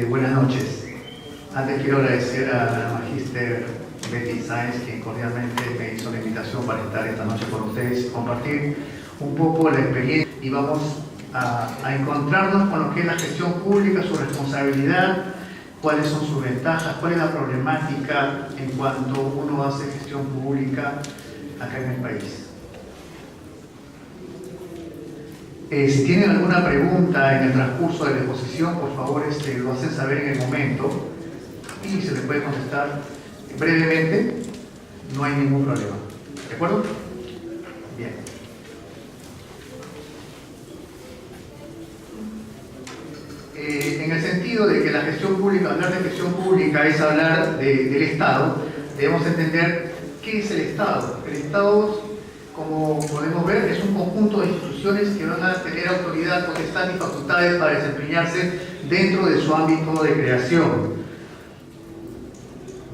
Buenas noches. Antes quiero agradecer a la magíster Betty Sáenz, quien cordialmente me hizo la invitación para estar esta noche con ustedes y compartir un poco la experiencia, y vamos a encontrarnos con lo que es la gestión pública, su responsabilidad, cuáles son sus ventajas, cuál es la problemática en cuanto uno hace gestión pública acá en el país. Si tienen alguna pregunta en el transcurso de la exposición, por favor lo hacen saber en el momento y se les puede contestar brevemente, no hay ningún problema. ¿De acuerdo? Bien. En el sentido de que la gestión pública, hablar de gestión pública es hablar del Estado, debemos entender qué es el Estado. El Estado, como podemos ver, es un conjunto de instituciones que van a tener autoridad, potestad y facultades para desempeñarse dentro de su ámbito de creación.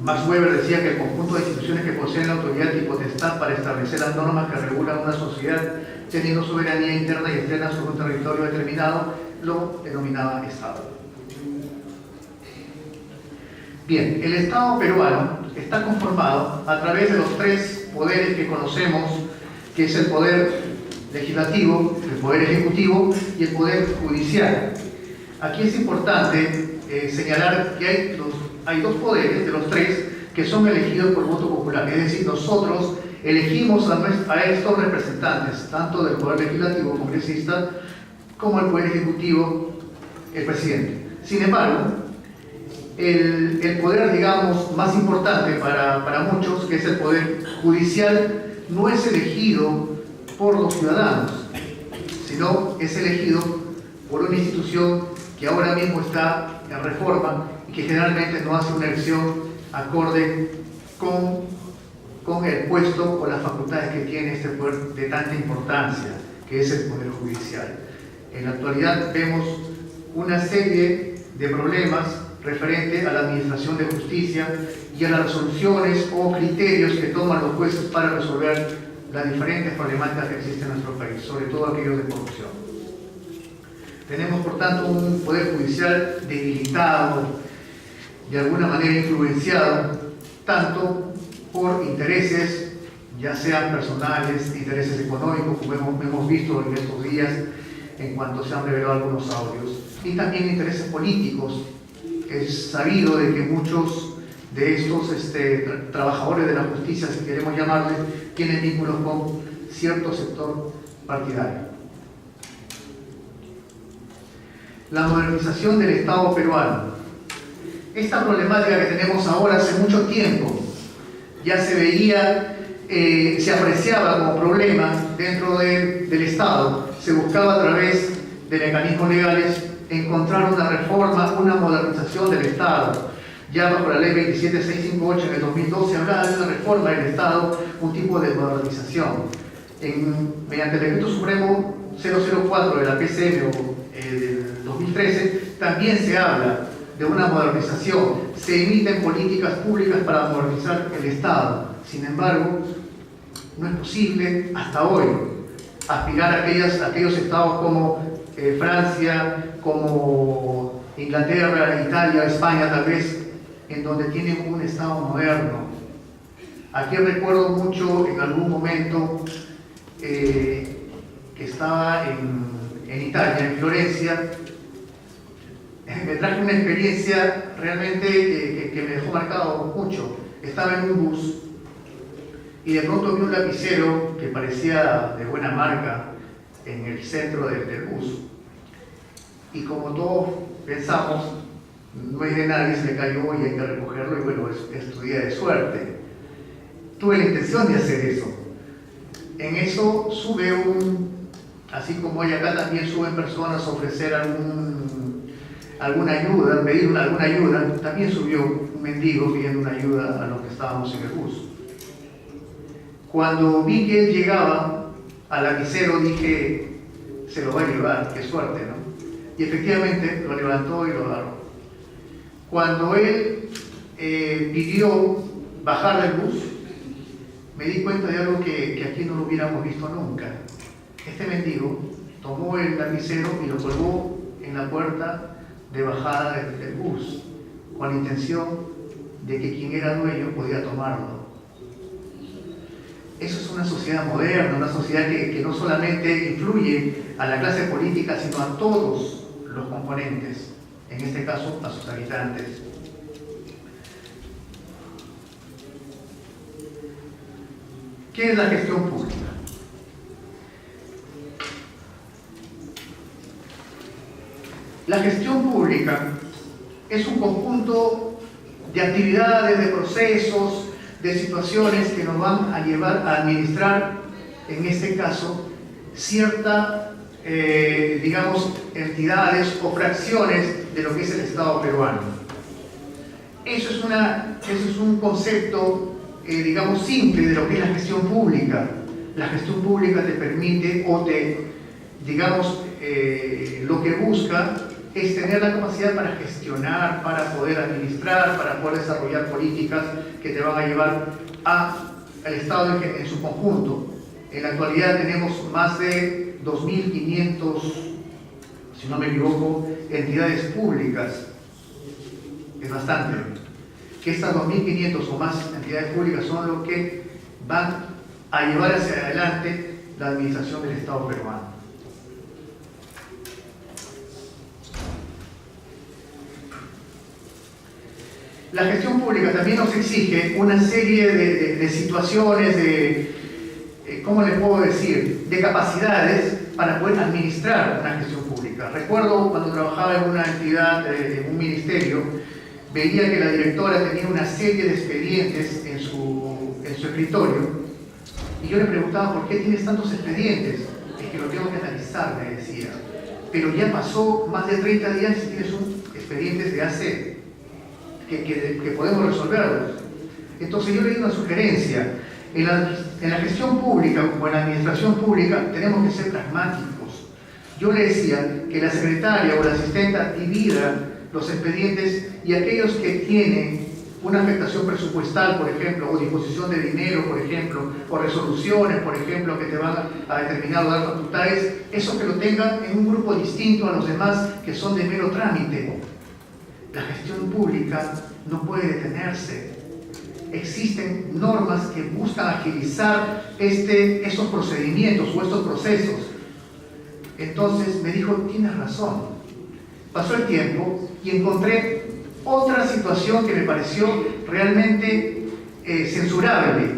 Max Weber decía que el conjunto de instituciones que poseen la autoridad y potestad para establecer las normas que regulan una sociedad teniendo soberanía interna y externa sobre un territorio determinado lo denominaba Estado. Bien, el Estado peruano está conformado a través de los tres poderes que conocemos, que es el poder legislativo, el poder ejecutivo y el poder judicial. Aquí es importante señalar que hay dos poderes de los tres que son elegidos por voto popular, es decir, nosotros elegimos a estos representantes, tanto del poder legislativo, congresista, como el poder ejecutivo, el presidente. Sin embargo, el poder, digamos, más importante para muchos, que es el poder judicial, no es elegido por los ciudadanos, sino es elegido por una institución que ahora mismo está en reforma y que generalmente no hace una elección acorde con el puesto o las facultades que tiene este poder de tanta importancia, que es el poder judicial. En la actualidad vemos una serie de problemas referente a la administración de justicia y a las resoluciones o criterios que toman los jueces para resolver las diferentes problemáticas que existen en nuestro país, sobre todo aquellos de corrupción. Tenemos, por tanto, un poder judicial debilitado, de alguna manera influenciado, tanto por intereses, ya sean personales, intereses económicos, como hemos visto en estos días, en cuanto se han revelado algunos audios, y también intereses políticos. Es sabido de que muchos de estos trabajadores de la justicia, si queremos llamarles, tienen vínculos con cierto sector partidario. La modernización del Estado peruano. Esta problemática que tenemos ahora hace mucho tiempo ya se veía, se apreciaba como problema dentro del Estado. Se buscaba a través de mecanismos legales encontrar una reforma, una modernización del Estado. Ya bajo la ley 27658 en el 2012 hablaba de una reforma del Estado, un tipo de modernización. Mediante el Decreto Supremo 004 de la PCM del 2013 también se habla de una modernización. Se emiten políticas públicas para modernizar el Estado. Sin embargo, no es posible hasta hoy aspirar a aquellos estados como Francia, como Inglaterra, Italia, España tal vez, en donde tienen un Estado moderno. Aquí recuerdo mucho en algún momento que estaba en Italia, en Florencia. Me traje una experiencia realmente que me dejó marcado mucho. Estaba en un bus y de pronto vi un lapicero que parecía de buena marca en el centro del bus. Y como todos pensamos, no es de nadie, se le cayó y hay que recogerlo, y bueno, es tu día de suerte. Tuve la intención de hacer eso. En eso sube así como hay acá, también suben personas a ofrecer alguna ayuda, pedir alguna ayuda. También subió un mendigo pidiendo una ayuda a los que estábamos en el bus. Cuando vi que él llegaba al lapicero, dije, se lo va a llevar, qué suerte, ¿no? Y efectivamente lo levantó y lo agarró. Cuando él pidió bajar del bus, me di cuenta de algo que aquí no lo hubiéramos visto nunca. Este mendigo tomó el lapicero y lo colgó en la puerta de bajada del bus, con la intención de que quien era dueño podía tomarlo. Eso es una sociedad moderna, una sociedad que no solamente influye a la clase política, sino a todos los componentes, en este caso a sus habitantes. ¿Qué es la gestión pública? La gestión pública es un conjunto de actividades, de procesos, de situaciones que nos van a llevar a administrar, en este caso, ciertas, digamos, entidades o fracciones de lo que es el Estado peruano. Eso es un concepto, digamos, simple de lo que es la gestión pública. La gestión pública te permite o te, digamos, lo que busca es tener la capacidad para gestionar, para poder administrar, para poder desarrollar políticas que te van a llevar al Estado en su conjunto. En la actualidad tenemos más de 2.500, si no me equivoco, entidades públicas. Es bastante. Que estas 2.500 o más entidades públicas son lo que van a llevar hacia adelante la administración del Estado peruano. La gestión pública también nos exige una serie de situaciones, ¿cómo les puedo decir?, de capacidades para poder administrar una gestión pública. Recuerdo cuando trabajaba en una entidad, en un ministerio, veía que la directora tenía una serie de expedientes en su escritorio, y yo le preguntaba, ¿por qué tienes tantos expedientes? Es que lo tengo que analizar, me decía. Pero ya pasó más de 30 días y tienes expedientes de hace que podemos resolverlos. Entonces yo le di una sugerencia. En la gestión pública o en la administración pública tenemos que ser pragmáticos. Yo le decía que la secretaria o la asistenta divida los expedientes y aquellos que tienen una afectación presupuestal, por ejemplo, o disposición de dinero, por ejemplo, o resoluciones, por ejemplo, que te van a determinar o dar facultades, eso que lo tengan en un grupo distinto a los demás que son de mero trámite. La gestión pública no puede detenerse. Existen normas que buscan agilizar estos procedimientos o estos procesos. Entonces me dijo, tienes razón. Pasó el tiempo y encontré otra situación que me pareció realmente censurable.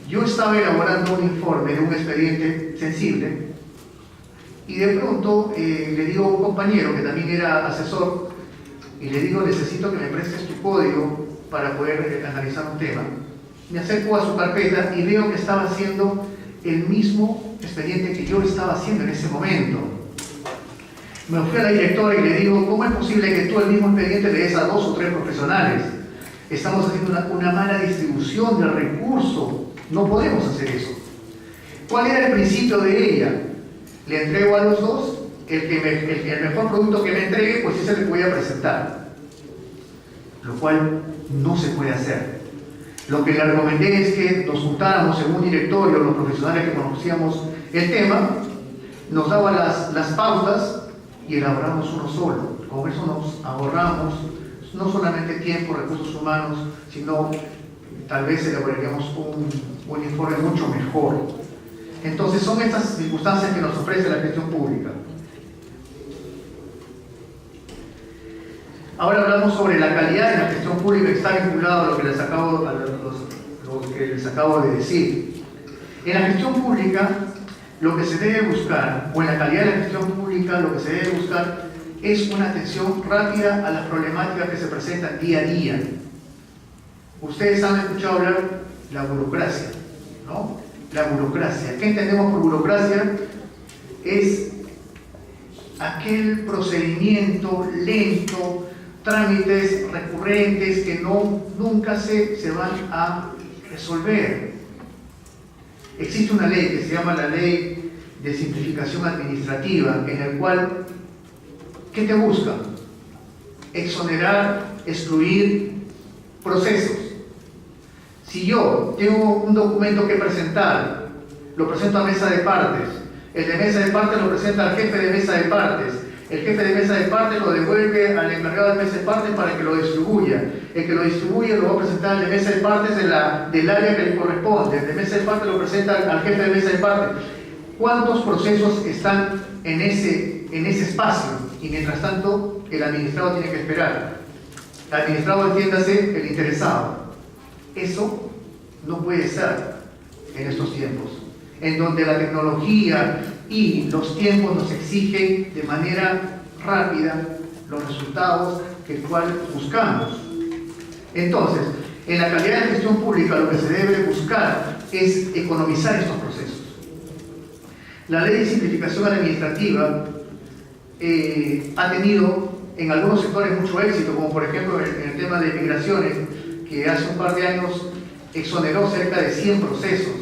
Yo estaba elaborando un informe de un expediente sensible y de pronto le digo a un compañero que también era asesor y le digo, necesito que me prestes tu código para poder analizar un tema. Me acerco a su carpeta y veo que estaba haciendo el mismo expediente que yo estaba haciendo en ese momento. Me fui a la directora y le digo, ¿cómo es posible que tú el mismo expediente le des a 2 o 3 profesionales? Estamos haciendo una mala distribución del recurso. No podemos hacer eso. ¿Cuál era el principio de ella? Le entrego a los 2, el mejor producto que me entregue, pues ese le voy a presentar. Lo cual no se puede hacer. Lo que le recomendé es que nos juntáramos en un directorio, los profesionales que conocíamos el tema, nos daban las pautas y elaboramos uno solo. Con eso nos ahorramos no solamente tiempo, recursos humanos, sino tal vez elaboraríamos un informe mucho mejor. Entonces son estas circunstancias que nos ofrece la gestión pública. Ahora hablamos sobre la calidad de la gestión pública, que está vinculado a lo que les acabo de decir. En la gestión pública, lo que se debe buscar, o en la calidad de la gestión pública, lo que se debe buscar es una atención rápida a las problemáticas que se presentan día a día. Ustedes han escuchado hablar de la burocracia, ¿no? La burocracia. ¿Qué entendemos por burocracia? Es aquel procedimiento lento, trámites recurrentes que nunca se van a resolver. Existe una ley que se llama la Ley de Simplificación Administrativa, en el cual, ¿qué te busca? Exonerar, excluir procesos. Si yo tengo un documento que presentar, lo presento a mesa de partes, el de mesa de partes lo presenta al jefe de mesa de partes, El jefe de mesa de parte lo devuelve al encargado de mesa de parte para que lo distribuya. El que lo distribuye lo va a presentar al de mesa de partes del área que le corresponde. El de mesa de parte lo presenta al jefe de mesa de parte. ¿Cuántos procesos están en ese espacio? Y mientras tanto, el administrado tiene que esperar. El administrado, entiéndase, el interesado. Eso no puede ser en estos tiempos, en donde la tecnología y los tiempos nos exigen de manera rápida los resultados que el cual buscamos. Entonces, en la calidad de gestión pública lo que se debe buscar es economizar estos procesos. La ley de simplificación administrativa ha tenido en algunos sectores mucho éxito, como por ejemplo en el tema de migraciones, que hace un par de años exoneró cerca de 100 procesos.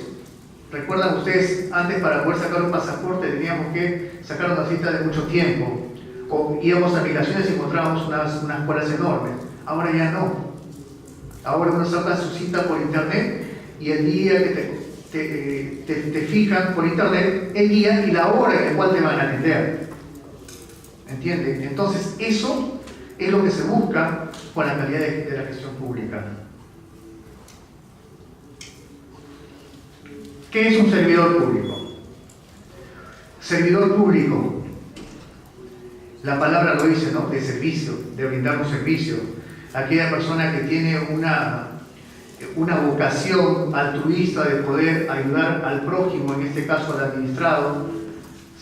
Recuerdan ustedes, antes para poder sacar un pasaporte teníamos que sacar una cita de mucho tiempo, o íbamos a migraciones y encontrábamos unas colas enormes. Ahora ya no. Ahora uno saca su cita por internet y el día que te fijan por internet el día y la hora en la cual te van a atender. ¿Entienden? Entonces eso es lo que se busca con la calidad de la gestión pública. ¿Qué es un servidor público? Servidor público, la palabra lo dice, ¿no? De servicio, de brindar un servicio. Aquella persona que tiene una vocación altruista de poder ayudar al prójimo, en este caso al administrado.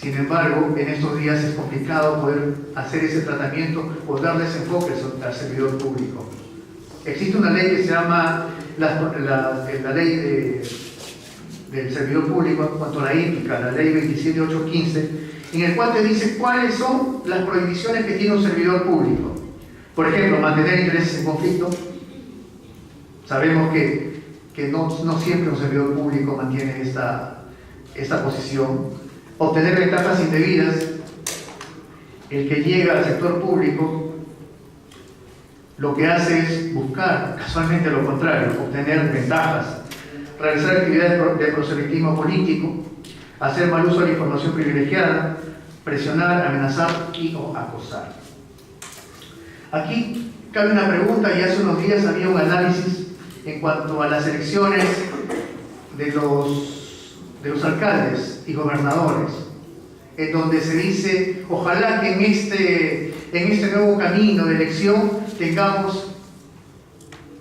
Sin embargo, en estos días es complicado poder hacer ese tratamiento o darle ese enfoque al servidor público. Existe una ley que se llama la ley del servidor público en cuanto a la ética, la ley 27815, en el cual te dice cuáles son las prohibiciones que tiene un servidor público. Por ejemplo, mantener intereses en conflicto. Sabemos que no siempre un servidor público mantiene esta posición. Obtener ventajas indebidas. El que llega al sector público lo que hace es buscar casualmente lo contrario, obtener ventajas. Realizar actividades de proselitismo político, hacer mal uso de la información privilegiada, presionar, amenazar o acosar. Aquí cabe una pregunta, y hace unos días había un análisis en cuanto a las elecciones de los alcaldes y gobernadores, en donde se dice, ojalá que en este nuevo camino de elección tengamos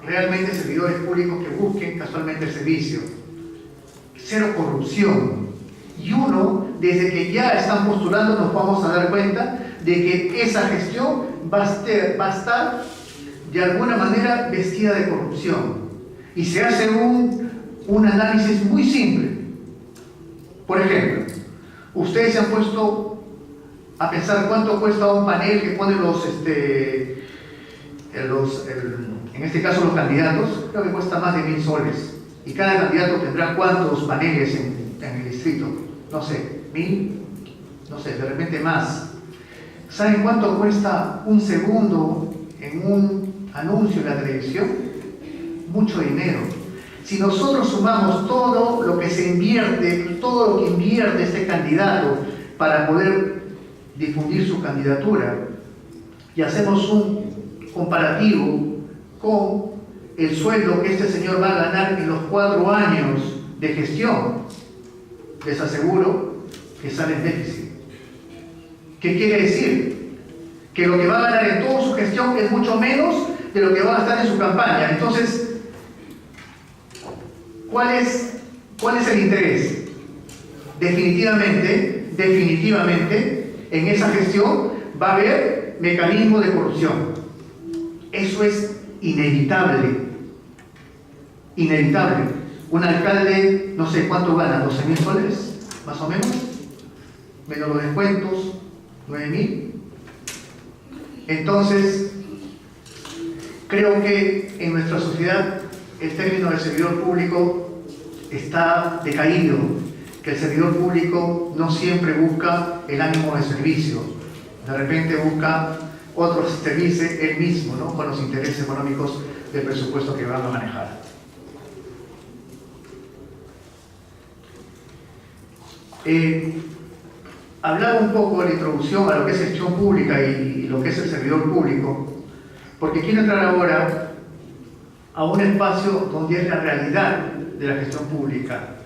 realmente servidores públicos que busquen casualmente el servicio. Cero corrupción. Y uno, desde que ya están postulando, nos vamos a dar cuenta de que esa gestión va a estar de alguna manera vestida de corrupción. Y se hace un análisis muy simple. Por ejemplo, ustedes se han puesto a pensar cuánto cuesta un panel que pone en este caso los candidatos. Creo que cuesta más de 1000 soles. Y cada candidato tendrá cuántos paneles en el distrito. No sé, 1000, no sé, de repente más. ¿Saben cuánto cuesta un segundo en un anuncio en la televisión? Mucho dinero. Si nosotros sumamos todo lo que se invierte, todo lo que invierte este candidato para poder difundir su candidatura, y hacemos un comparativo con el sueldo que este señor va a ganar en los 4 años de gestión, les aseguro que sale en déficit. ¿Qué quiere decir? Que lo que va a ganar en toda su gestión es mucho menos de lo que va a gastar en su campaña. Entonces, ¿cuál es el interés? Definitivamente, en esa gestión va a haber mecanismos de corrupción. Eso es inevitable. Inevitable. Un alcalde, no sé cuánto gana, 12.000 soles, más o menos, menos los descuentos, 9.000. Entonces, creo que en nuestra sociedad el término de servidor público está decaído, que el servidor público no siempre busca el ánimo de servicio, de repente busca otros servicios él mismo, ¿no? Con los intereses económicos del presupuesto que van a manejar. hablaba un poco de la introducción a lo que es gestión pública y lo que es el servidor público, porque quiero entrar ahora a un espacio donde es la realidad de la gestión pública.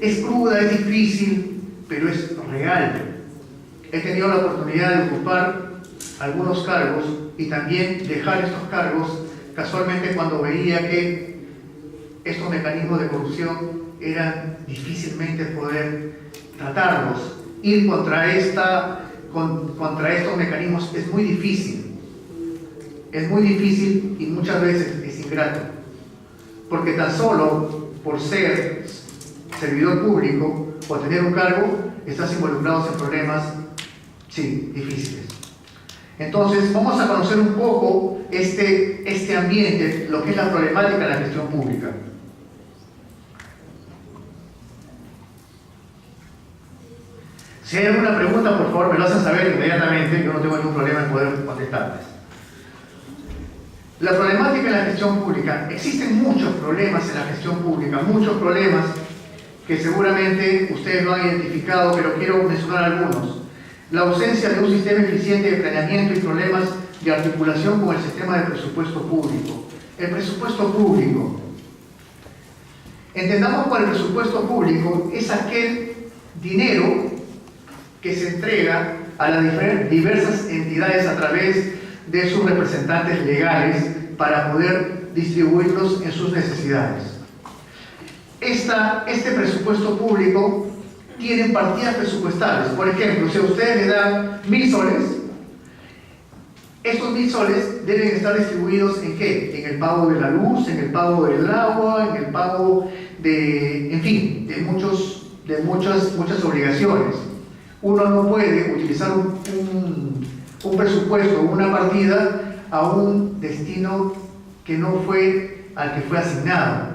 Es cruda, es difícil, pero es real. He tenido la oportunidad de ocupar algunos cargos y también dejar estos cargos casualmente cuando veía que estos mecanismos de corrupción eran difícilmente poder tratarlos. Ir contra estos mecanismos es muy difícil. Es muy difícil y muchas veces es ingrato. Porque tan solo por ser servidor público o tener un cargo, estás involucrado en problemas, sí, difíciles. Entonces, vamos a conocer un poco este ambiente, lo que es la problemática de la gestión pública. Si hay alguna pregunta, por favor, me lo hacen saber inmediatamente. Yo no tengo ningún problema en poder contestarles. La problemática en la gestión pública. Existen muchos problemas en la gestión pública, muchos problemas que seguramente ustedes lo han identificado, pero quiero mencionar algunos. La ausencia de un sistema eficiente de planeamiento y problemas de articulación con el sistema de presupuesto público. El presupuesto público. Entendamos por el presupuesto público es aquel dinero que se entrega a las diversas entidades a través de sus representantes legales para poder distribuirlos en sus necesidades. Este presupuesto público tiene partidas presupuestales. Por ejemplo, si a ustedes le dan 1.000 soles, estos 1.000 soles deben estar distribuidos ¿en qué? En el pago de la luz, en el pago del agua, en el pago de, en fin, de muchas obligaciones. Uno no puede utilizar un presupuesto, una partida a un destino que no fue al que fue asignado.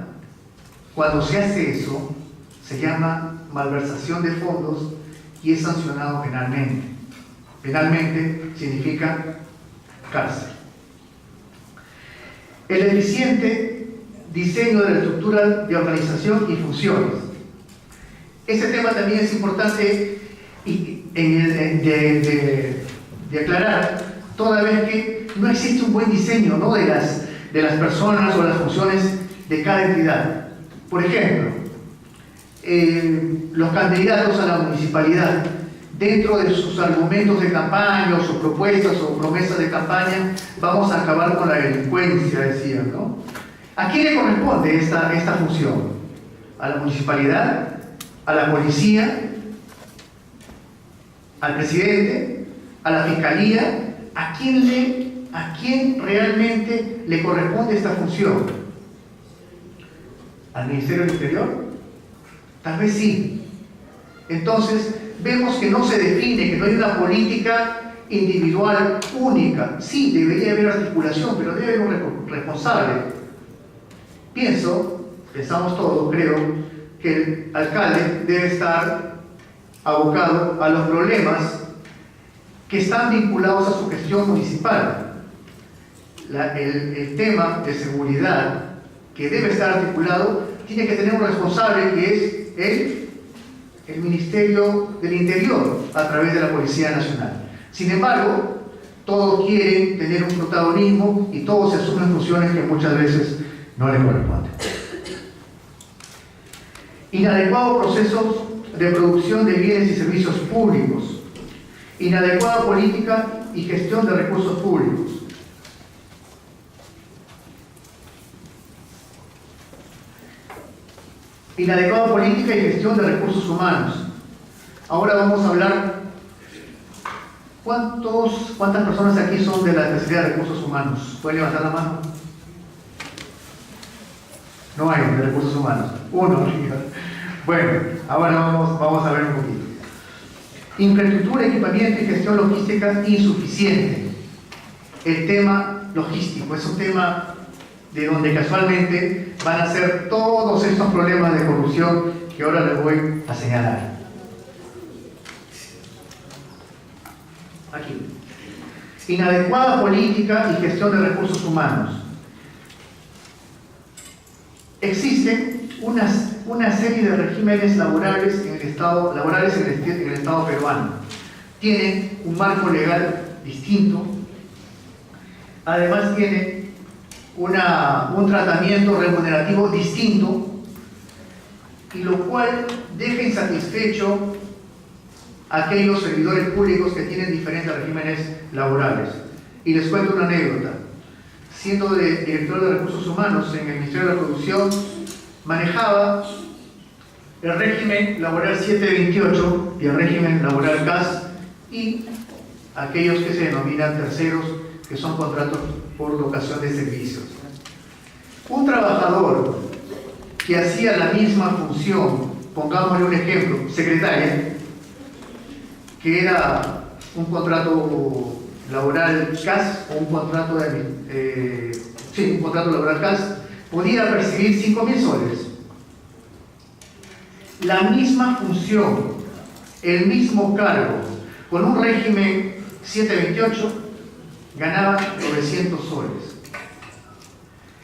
Cuando se hace eso, se llama malversación de fondos y es sancionado penalmente. Penalmente significa cárcel. El eficiente diseño de la estructura de organización y funciones. Este tema también es importante de aclarar, toda vez que no existe un buen diseño, ¿no?, de las personas o las funciones de cada entidad. Por ejemplo, los candidatos a la municipalidad, dentro de sus argumentos de campaña o sus propuestas o promesas de campaña, vamos a acabar con la delincuencia, decían, ¿no? ¿A quién le corresponde esta función? ¿A la municipalidad? ¿A la policía? ¿Al presidente? ¿A la fiscalía? ¿A quién realmente le corresponde esta función? ¿Al Ministerio del Interior? Tal vez sí. Entonces, vemos que no se define, que no hay una política individual única. Sí, debería haber articulación, pero debe haber un responsable. Pensamos todos, creo, que el alcalde debe estar abocado a los problemas que están vinculados a su gestión municipal. El tema de seguridad que debe estar articulado tiene que tener un responsable que es el Ministerio del Interior a través de la Policía Nacional. Sin embargo, todos quieren tener un protagonismo y todos se asumen funciones que muchas veces no les corresponden. Inadecuados procesos de producción de bienes y servicios públicos. Inadecuada política y gestión de recursos públicos. Inadecuada política y gestión de recursos humanos. Ahora vamos a hablar, ¿cuántas personas aquí son de la Secretaría de Recursos Humanos? ¿Pueden levantar la mano? No hay de recursos humanos. Uno. Bueno, ahora vamos a ver un poquito. Infraestructura, equipamiento y gestión logística insuficiente. El tema logístico es un tema de donde casualmente van a ser todos estos problemas de corrupción que ahora les voy a señalar. Aquí. Inadecuada política y gestión de recursos humanos. Existen una serie de regímenes laborales en el Estado peruano. tienen un marco legal distinto, además tienen un tratamiento remunerativo distinto, y lo cual deja insatisfecho a aquellos servidores públicos que tienen diferentes regímenes laborales. Y les cuento una anécdota. Siendo director de Recursos Humanos en el Ministerio de la Producción, manejaba el régimen laboral 728 y el régimen laboral CAS y aquellos que se denominan terceros, que son contratos por locación de servicios. Un trabajador que hacía la misma función, pongámosle un ejemplo, secretaria, que era un contrato laboral CAS o un contrato un contrato laboral CAS, podía percibir 5.000 soles. La misma función, el mismo cargo, con un régimen 728, ganaba 900 soles.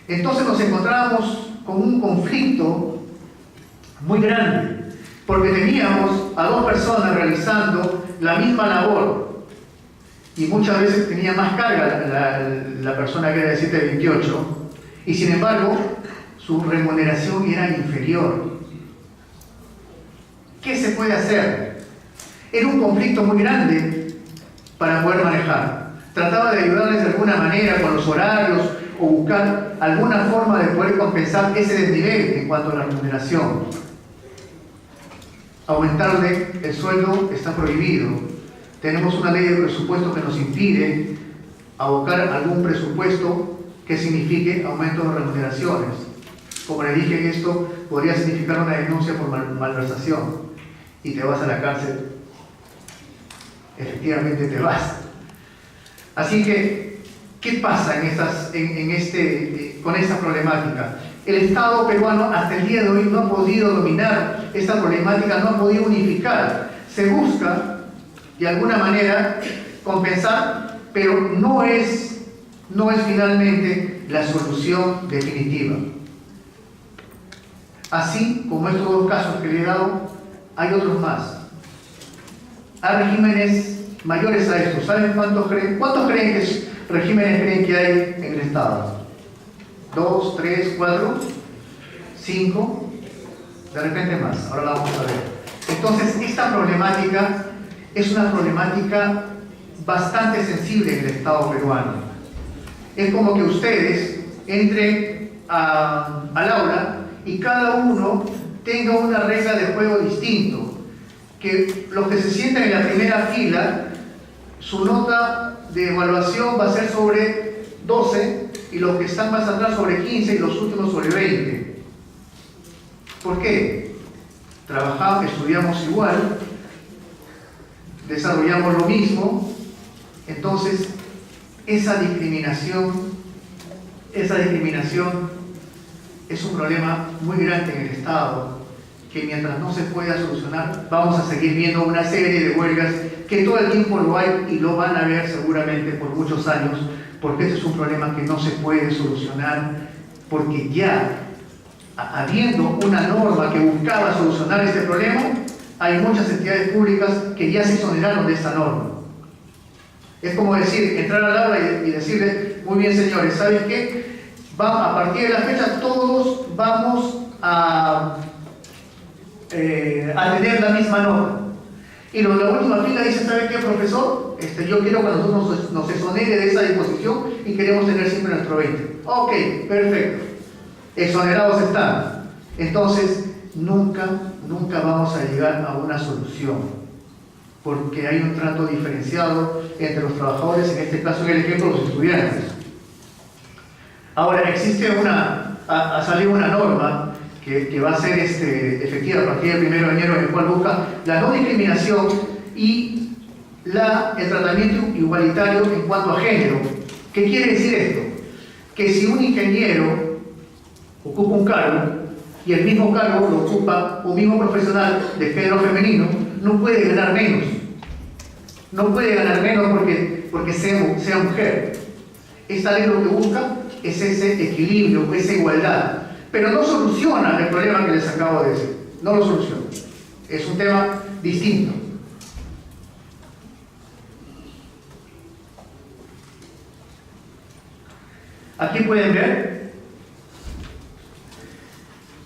Entonces nos encontrábamos con un conflicto muy grande, porque teníamos a dos personas realizando la misma labor, y muchas veces tenía más carga la persona que era de 728, y sin embargo su remuneración era inferior. ¿Qué se puede hacer? Era un conflicto muy grande para poder manejar. Trataba de ayudarles de alguna manera con los horarios o buscar alguna forma de poder compensar ese desnivel en cuanto a la remuneración. Aumentarle el sueldo está prohibido. Tenemos una ley de presupuesto que nos impide abocar algún presupuesto que signifique aumento de remuneraciones. Como le dije, esto podría significar una denuncia por malversación y te vas a la cárcel. Efectivamente te vas. Así que, ¿qué pasa con esta problemática? El Estado peruano hasta el día de hoy no ha podido dominar esta problemática, no ha podido unificar. Se busca, de alguna manera, compensar, pero no es finalmente la solución definitiva. Así como estos dos casos que le he dado, hay otros más. Hay regímenes mayores a estos. ¿Saben cuántos creen? ¿Cuántos regímenes creen que hay en el Estado? ¿2, 3, 4, 5? De repente más. Ahora la vamos a ver. Entonces, esta problemática es una problemática bastante sensible en el Estado peruano. Es como que ustedes entren al aula y cada uno tenga una regla de juego distinto. Que los que se sientan en la primera fila, su nota de evaluación va a ser sobre 12 y los que están más atrás sobre 15 y los últimos sobre 20. ¿Por qué? Trabajamos, estudiamos igual, desarrollamos lo mismo, entonces esa discriminación es un problema muy grande en el Estado, que mientras no se pueda solucionar, vamos a seguir viendo una serie de huelgas que todo el tiempo lo hay y lo van a ver seguramente por muchos años, porque este es un problema que no se puede solucionar, porque ya habiendo una norma que buscaba solucionar este problema, hay muchas entidades públicas que ya se exoneraron de esta norma. Es como decir, entrar al aula y decirle, muy bien señores, ¿saben qué? A partir de la fecha todos vamos a tener la misma norma. Y los de la última fila dicen, ¿sabe qué, profesor? Yo quiero que nosotros nos exonere de esa disposición y queremos tener siempre nuestro 20. Ok, perfecto. Exonerados están. Entonces, nunca vamos a llegar a una solución, porque hay un trato diferenciado entre los trabajadores, en este caso, en el ejemplo, los estudiantes. Ahora, ha salido una norma que va a ser efectiva a partir del 1 de enero, en el cual busca la no discriminación y el tratamiento igualitario en cuanto a género. ¿Qué quiere decir esto? Que si un ingeniero ocupa un cargo y el mismo cargo lo ocupa un mismo profesional de género femenino, no puede ganar menos. No puede ganar menos porque sea mujer. Esta ley lo que busca es ese equilibrio, esa igualdad. Pero no soluciona el problema que les acabo de decir. No lo soluciona. Es un tema distinto. Aquí pueden ver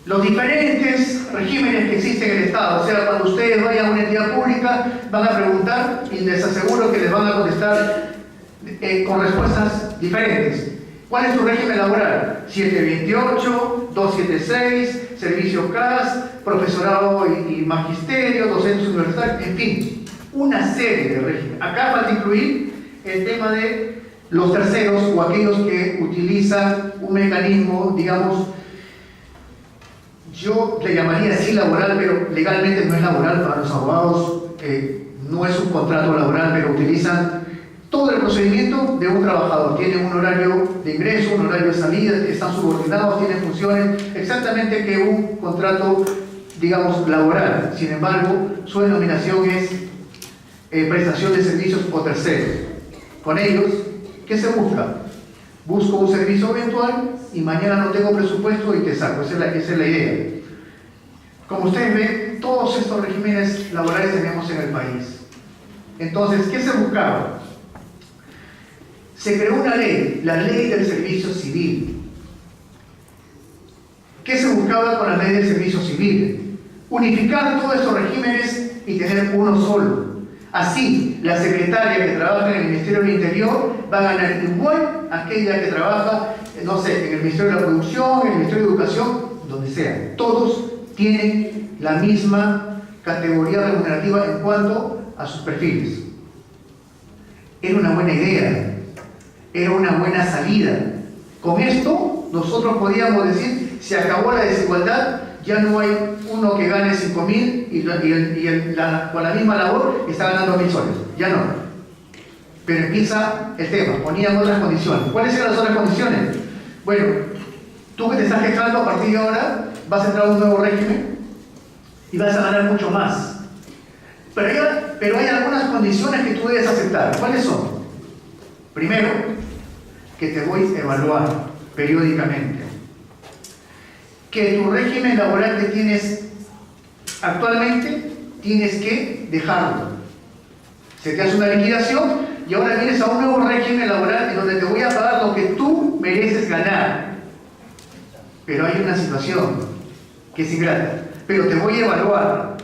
los diferentes regímenes que existen en el Estado. O sea, cuando ustedes vayan a una entidad pública, van a preguntar y les aseguro que les van a contestar con respuestas diferentes. ¿Cuál es tu régimen laboral? 728, 276, servicio CAS, profesorado y magisterio, docentes universitarios, en fin, una serie de regímenes. Acá falta incluir el tema de los terceros o aquellos que utilizan un mecanismo, digamos, yo le llamaría así laboral, pero legalmente no es laboral para los abogados, no es un contrato laboral, pero utilizan todo el procedimiento de un trabajador. Tienen un horario de ingreso, un horario de salida, están subordinados, tienen funciones exactamente que un contrato, digamos, laboral. Sin embargo, su denominación es prestación de servicios o terceros. Con ellos, ¿qué se busca? Busco un servicio eventual y mañana no tengo presupuesto y te saco. Esa es la idea. Como ustedes ven, todos estos regímenes laborales tenemos en el país. Entonces, ¿qué se buscaba? Se creó una ley, la ley del servicio civil. ¿Qué se buscaba con la ley del servicio civil? Unificar todos estos regímenes y tener uno solo. Así, la secretaria que trabaja en el Ministerio del Interior va a ganar igual a aquella que trabaja, no sé, en el Ministerio de la Producción, en el Ministerio de Educación, donde sea. Todos tienen la misma categoría remunerativa en cuanto a sus perfiles. Era una buena idea. Era una buena salida. Con esto, nosotros podíamos decir, se acabó la desigualdad, ya no hay uno que gane 5.000 y con la misma labor está ganando 1.000 soles. Ya no. Pero empieza el tema, ponían otras condiciones. ¿Cuáles eran las otras condiciones? Bueno, tú que te estás gestando a partir de ahora, vas a entrar a un nuevo régimen y vas a ganar mucho más. Pero hay algunas condiciones que tú debes aceptar. ¿Cuáles son? Primero, que te voy a evaluar periódicamente. Que tu régimen laboral que tienes actualmente, tienes que dejarlo. Se te hace una liquidación y ahora vienes a un nuevo régimen laboral en donde te voy a pagar lo que tú mereces ganar. Pero hay una situación que es ingrata. Pero te voy a evaluar.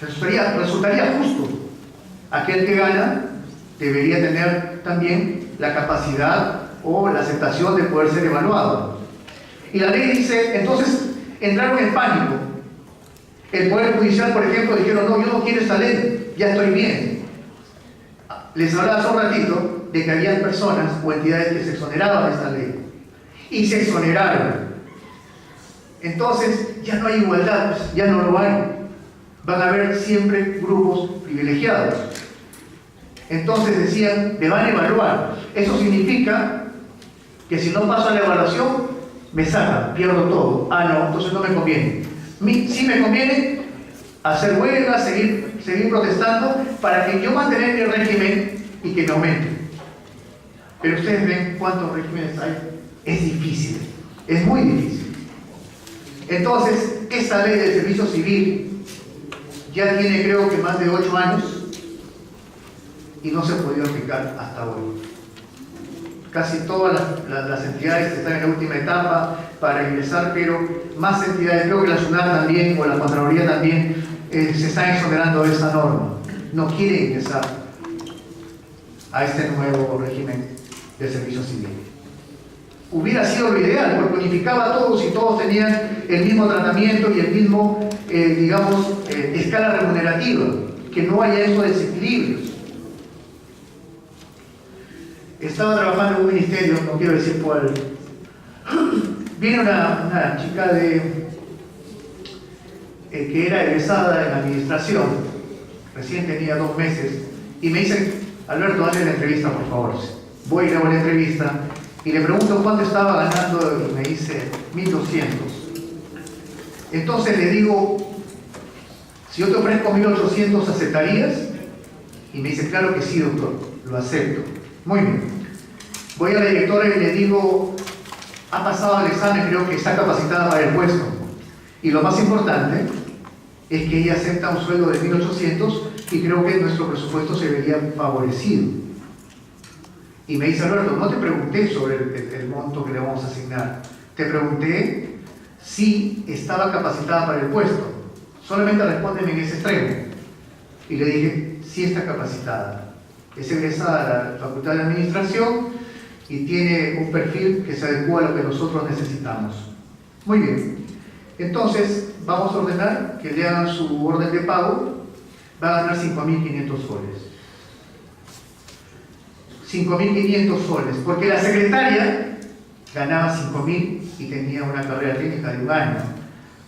Resultaría justo. Aquel que gana debería tener también la capacidad o la aceptación de poder ser evaluado. Y la ley dice, entonces entraron en pánico. El Poder Judicial, por ejemplo, dijeron, no, yo no quiero esta ley, ya estoy bien. Les hablaba hace un ratito de que había personas o entidades que se exoneraban de esta ley. Y se exoneraron. Entonces, ya no hay igualdad, pues, ya no lo hay. Van a haber siempre grupos privilegiados. Entonces decían, me van a evaluar. Eso significa que si no paso a la evaluación, me sacan, pierdo todo. Ah, no, entonces no me conviene. Sí me conviene hacer huelga, seguir protestando para que yo mantenga mi régimen y que me aumente. Pero ustedes ven cuántos regímenes hay. Es difícil, es muy difícil. Entonces, esta ley del servicio civil ya tiene, creo que, más de 8 años y no se ha podido aplicar hasta hoy. Casi todas las entidades están en la última etapa para ingresar, pero más entidades, creo que la SUNAT también o la Contraloría también, se están exonerando de esa norma. No quieren ingresar a este nuevo régimen de servicio civil. Hubiera sido lo ideal, porque unificaba a todos y todos tenían el mismo tratamiento y el mismo, digamos, escala remunerativa, que no haya esos desequilibrios. Estaba trabajando en un ministerio, no quiero decir cuál. Viene una chica que era egresada en administración, recién tenía 2 meses, y me dice, Alberto, dale la entrevista, por favor. Voy y le hago la entrevista, y le pregunto cuánto estaba ganando, y me dice, 1.200. Entonces le digo, si yo te ofrezco 1.800, ¿aceptarías? Y me dice, claro que sí, doctor, lo acepto. Muy bien. Voy a la directora y le digo, ha pasado el examen, creo que está capacitada para el puesto. Y lo más importante es que ella acepta un sueldo de 1.800 y creo que nuestro presupuesto se vería favorecido. Y me dice: Alberto, no te pregunté sobre el monto que le vamos a asignar. Te pregunté si estaba capacitada para el puesto. Solamente respóndeme en ese extremo. Y le dije: sí está capacitada. Es egresada de la Facultad de Administración y tiene un perfil que se adecua a lo que nosotros necesitamos. Muy bien. Entonces, vamos a ordenar que le hagan su orden de pago. Va a ganar 5.500 soles. 5.500 soles, porque la secretaria ganaba 5.000 y tenía una carrera técnica de 1 año.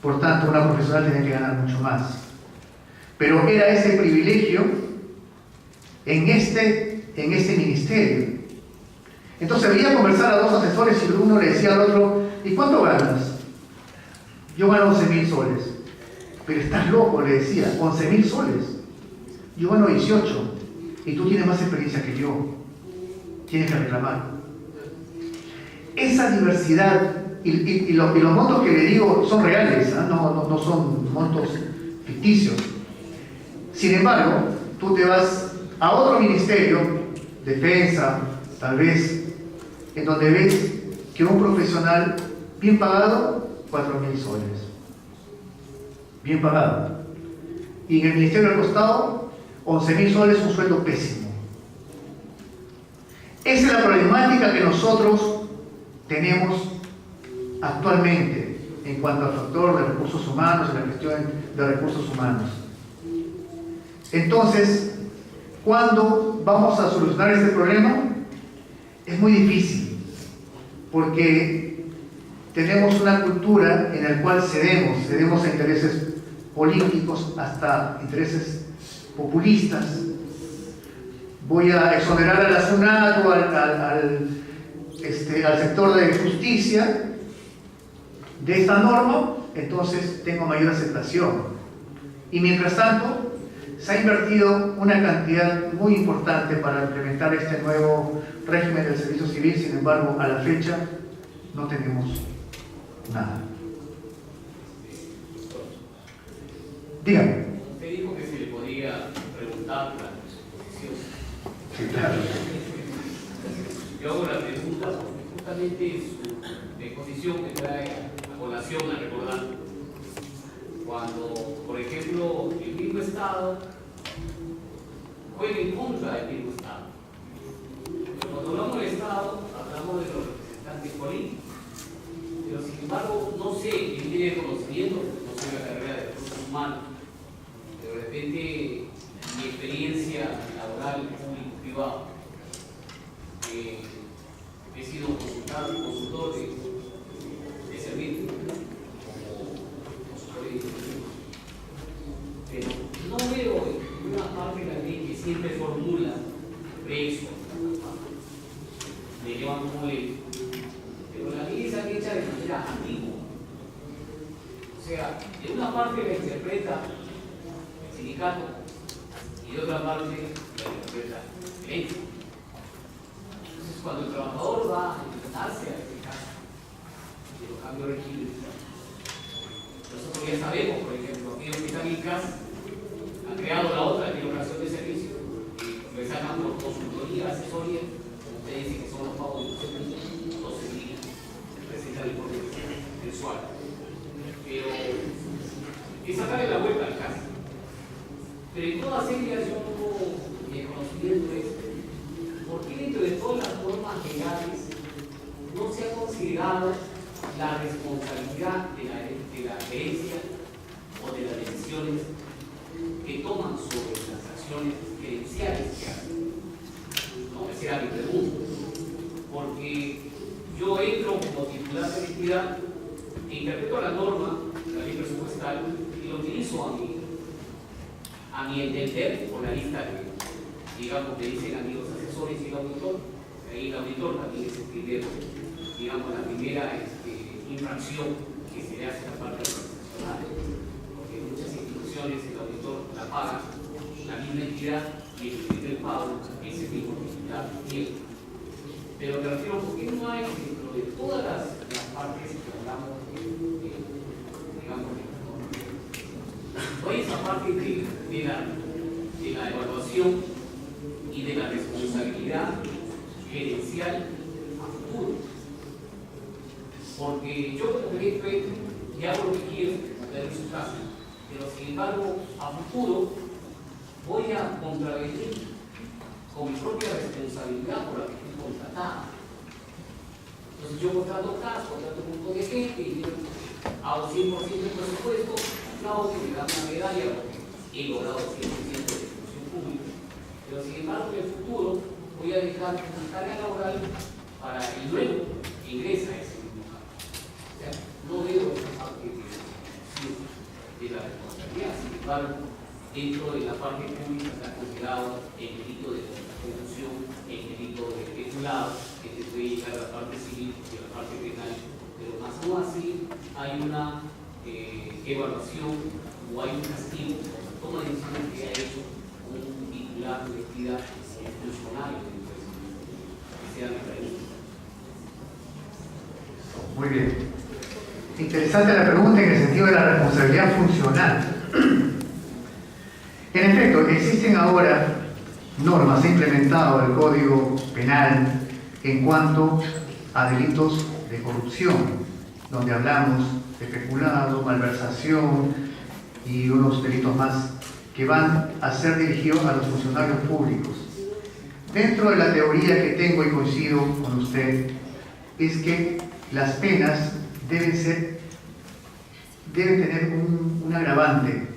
Por tanto, una profesional tenía que ganar mucho más. Pero era ese privilegio en este ministerio. Entonces veía conversar a 2 asesores y uno le decía al otro: ¿y cuánto ganas? Yo gano 11.000 soles. Pero estás loco, le decía, 11.000 soles. Yo gano 18 y tú tienes más experiencia que yo. Tienes que reclamar. Esa diversidad y los montos que le digo son reales, ¿eh? No son montos ficticios. Sin embargo, tú te vas a otro ministerio, defensa, tal vez, en donde ves que un profesional bien pagado, 4.000 soles. Bien pagado. Y en el ministerio del costado, 11.000 soles, un sueldo pésimo. Esa es la problemática que nosotros tenemos actualmente en cuanto al factor de recursos humanos, en la gestión de recursos humanos. Entonces, ¿cuándo vamos a solucionar este problema? Es muy difícil, porque tenemos una cultura en la cual cedemos a intereses políticos, hasta intereses populistas. Voy a exonerar a la SUNAT o al sector de justicia de esta norma, entonces tengo mayor aceptación. Y mientras tanto, se ha invertido una cantidad muy importante para implementar este nuevo régimen del servicio civil. Sin embargo, a la fecha no tenemos nada. Dígame. Usted dijo que se le podía preguntar por la exposición. Sí, claro. Yo hago la pregunta porque justamente su exposición me trae a colación a recordar cuando, por ejemplo, el mismo Estado juega en contra del mismo Estado. Pero cuando hablamos del Estado, hablamos de los representantes políticos. Pero sin embargo, no sé quién tiene conocimiento, no sé la carrera de recursos humanos, pero de repente mi experiencia laboral, público-privado, he sido consultor de servicio como consultor de institución. Pero no veo en una parte de la ley que siempre formula preso, le llevan como ley. Pero la ley está hecha de manera ambigua. O sea, de una parte la interpreta el sindicato y de otra parte la interpreta el ente. Entonces, cuando el trabajador va a enfrentarse a este caso de los cambios de régimen, nosotros ya sabemos, por ejemplo, aquellos que están en casa han creado la otra equivocación de servicio y le sacan por consultoría, asesoría, como usted dice que son los pagos de 12 días, presentan el informe mensual. Pero es sacarle la vuelta al caso. Pero en todas ellas yo mi conocimiento es ¿por qué dentro de todas las normas legales no se ha considerado la responsabilidad de la gerencia o de las decisiones que toman sobre las acciones gerenciales que hacen? No, esa era mi pregunta. Porque yo entro como titular de entidad e interpreto la norma, la ley presupuestal, y lo utilizo a mi entender por la lista que, digamos, me dicen amigos asesores y el auditor. Ahí el auditor también es el primero, digamos, la primera infracción que se le hace a la parte profesional, porque en muchas instituciones el auditor la paga la misma entidad y el primer pago es el mismo titular tiene. Pero me refiero, ¿por qué no hay dentro de todas las partes que hablamos digamos, no hay esa parte de la evaluación y de la responsabilidad gerencial a futuro. Porque yo como jefe ya hago lo que quiero de resultados, pero sin embargo a futuro voy a contravenir con mi propia responsabilidad por la que estoy contratada. Entonces yo contrato un montón de gente y hago 100% de presupuesto, aplaudo y me dan una medalla porque he logrado 100% de función pública. Pero sin embargo en el futuro voy a dejar una carga laboral para y luego ingresa a ese mismo cargo. O sea, no veo esa parte de la responsabilidad. Sin embargo, dentro de la parte pública se ha considerado el delito de corrupción, el delito de peculado, que se puede llegar a la parte civil y a la parte penal, pero más aún así hay una evaluación o hay un castigo por la toma de decisiones que ha hecho un titular de entidad funcionario de la empresa. Esa era mi pregunta. Muy bien. Interesante la pregunta en el sentido de la responsabilidad funcional. En efecto, existen ahora normas, se ha implementado el Código Penal en cuanto a delitos de corrupción, donde hablamos de peculado, malversación y unos delitos más que van a ser dirigidos a los funcionarios públicos. Dentro de la teoría que tengo y coincido con usted, es que las penas deben tener un agravante.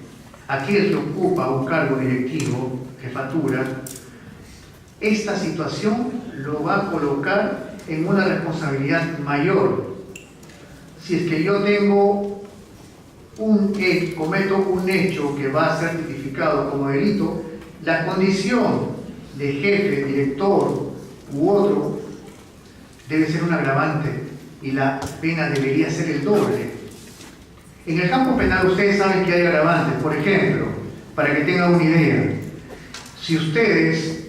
Aquel que ocupa un cargo directivo, jefatura, esta situación lo va a colocar en una responsabilidad mayor. Si es que yo cometo un hecho que va a ser tipificado como delito, la condición de jefe, director u otro debe ser un agravante y la pena debería ser el doble. En el campo penal ustedes saben que hay agravantes. Por ejemplo, para que tengan una idea, si ustedes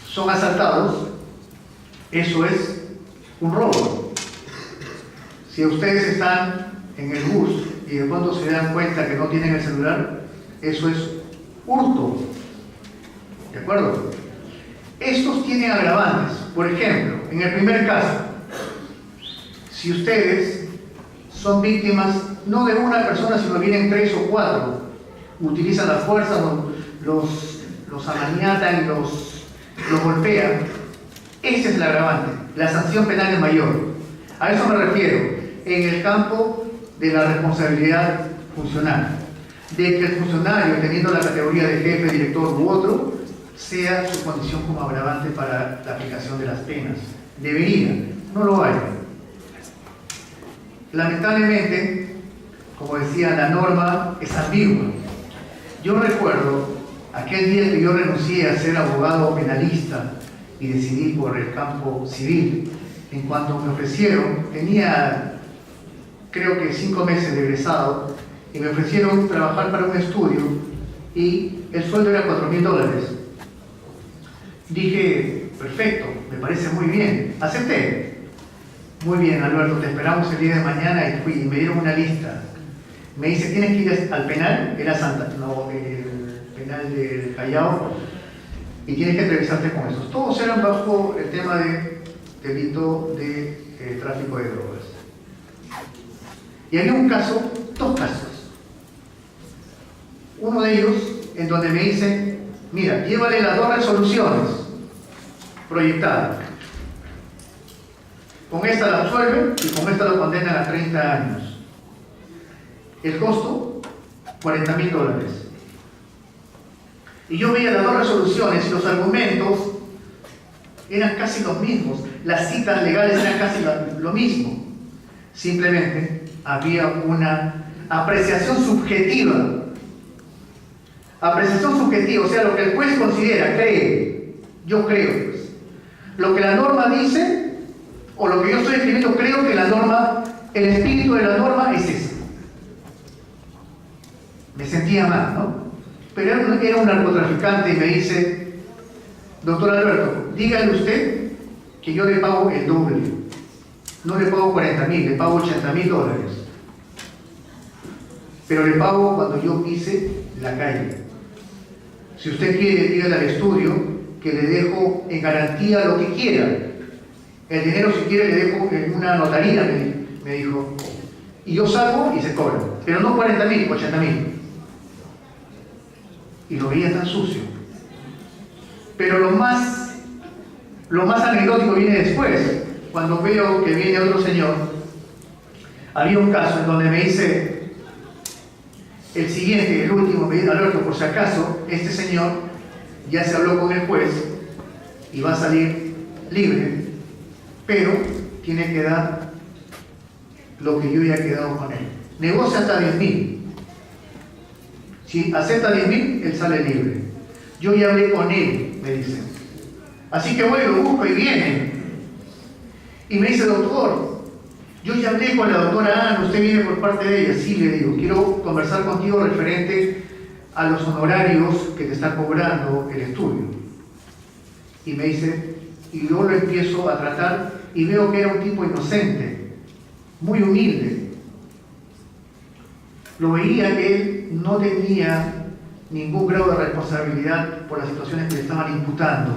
son asaltados, eso es un robo. Si ustedes están en el bus y de pronto se dan cuenta que no tienen el celular, eso es hurto. ¿De acuerdo? Estos tienen agravantes. Por ejemplo, en el primer caso, si ustedes son víctimas no de una persona, sino vienen 3 o 4, utilizan la fuerza, los amaniatan y los golpean, ese es el agravante. La sanción penal es mayor. A eso me refiero, en el campo de la responsabilidad funcional, de que el funcionario, teniendo la categoría de jefe, director u otro, sea su condición como agravante para la aplicación de las penas. Debería, no lo hay. Lamentablemente, como decía, la norma es ambigua. Yo recuerdo aquel día que yo renuncié a ser abogado penalista y decidí por el campo civil. En cuanto me ofrecieron, tenía creo que 5 meses de egresado y me ofrecieron trabajar para un estudio y el sueldo era $4.000. Dije, perfecto, me parece muy bien, acepté. Muy bien, Alberto, te esperamos el día de mañana y fui y me dieron una lista. Me dice, tienes que ir al penal, era el penal del Callao, y tienes que entrevistarte con esos. Todos eran bajo el tema de delito de tráfico de drogas. Y había un caso, 2 casos. Uno de ellos en donde me dice, mira, llévale las 2 resoluciones proyectadas. Con esta la absuelven y con esta lo condenan a 30 años. El costo, $40.000. Y yo veía las 2 resoluciones y los argumentos eran casi los mismos. Las citas legales eran casi lo mismo. Simplemente había una apreciación subjetiva. Apreciación subjetiva, o sea, lo que el juez considera, cree. Yo creo, pues. Lo que la norma dice, o lo que yo estoy escribiendo, creo que la norma, el espíritu de la norma es ese. Me sentía mal, ¿no? Pero era un narcotraficante y me dice, doctor Alberto, dígale usted que yo le pago el doble. No le pago 40.000, le pago $80.000. Pero le pago cuando yo pise la calle. Si usted quiere, dígale al estudio que le dejo en garantía lo que quiera. El dinero, si quiere, le dejo en una notaría, me dijo. Y yo salgo y se cobra. Pero no 40.000, 80.000. Y lo veía tan sucio. Pero lo más anecdótico viene después. Cuando veo que viene otro señor, había un caso en donde me dice, el siguiente, el último, me dice, Alberto, por si acaso, este señor ya se habló con el juez y va a salir libre, pero tiene que dar lo que yo ya he quedado con él. Negocia hasta 10.000. Si acepta 10.000, él sale libre. Yo ya hablé con él, me dice. Así que voy, lo busco y viene. Y me dice, doctor, yo ya hablé con la doctora Ana, usted viene por parte de ella. Sí, le digo, quiero conversar contigo referente a los honorarios que te está cobrando el estudio. Y me dice, y yo lo empiezo a tratar y veo que era un tipo inocente, muy humilde. Lo veía que él no tenía ningún grado de responsabilidad por las situaciones que le estaban imputando.